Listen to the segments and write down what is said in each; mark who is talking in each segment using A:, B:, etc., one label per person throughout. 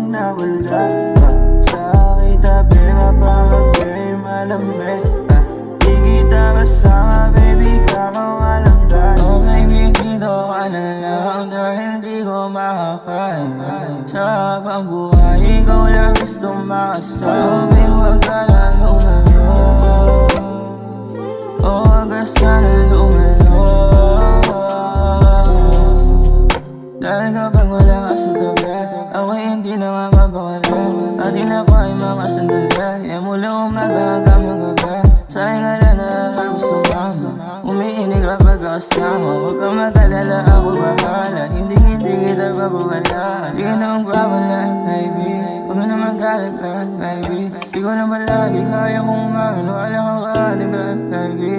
A: nawala ka sa aking tabi, mapakagay malamig. Di kita kasama, baby, kakawalangan.
B: Oh baby, dito ka na lang dahil di ko makakaya. Sa habang buhay, ikaw lang gusto makasama. Oh babe, huwag ka na lumalo. Oh, huwag ka sana lumalo. Dahil kapag wala ka sa tabi, ako'y hindi na mapapawala. Atin ako ay mga sandali, mula umaga hanggang magabi. Sa'yo nga lang na gusto mama, umiinig kapag kasama. Huwag kang mag-alala, ako bahala. Hindi kita babawala. Di ka na magbabala, baby. Huwag ka na mag-alala, baby. Di ko naman lagi kaya kong umamin. Wala kang kaliba, baby.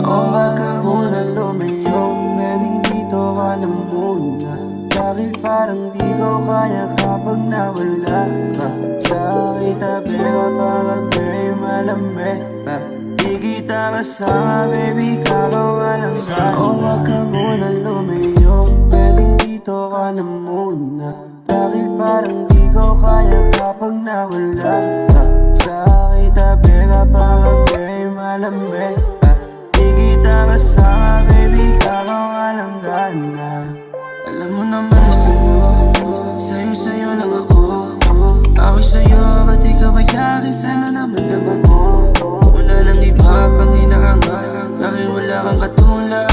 A: Oh, wag ka muna lumiyong, pwedeng dito ka na muna. Dahil parang di ko kaya kapag nawala ka sa aking tabi, mapakagay malamig. Di kita kasama, baby, kakawalangan. Oh, wag ka muna lumiyong, pwedeng dito ka na muna. Dahil parang di ko kaya kapag nawala ka sa aking tabi, mapakagay malamig. Di kita kasama, baby, kakawalangan na.
B: Alam mo naman sa'yo lang ako. Ako'y sa'yo, ba't ikaw ay akin? Sana naman lang ako. Wala nang iba pang hinahangat, dahil wala kang katulad.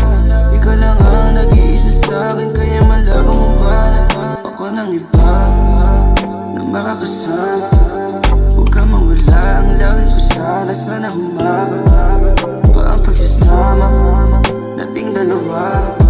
B: Ikaw lang ang nag-iisa sa'kin, kaya malabang umalat ako ng iba na makakasama. Huwag ka mawala, ang langit ko sana humaba pa ang pagsasama nating dalawa.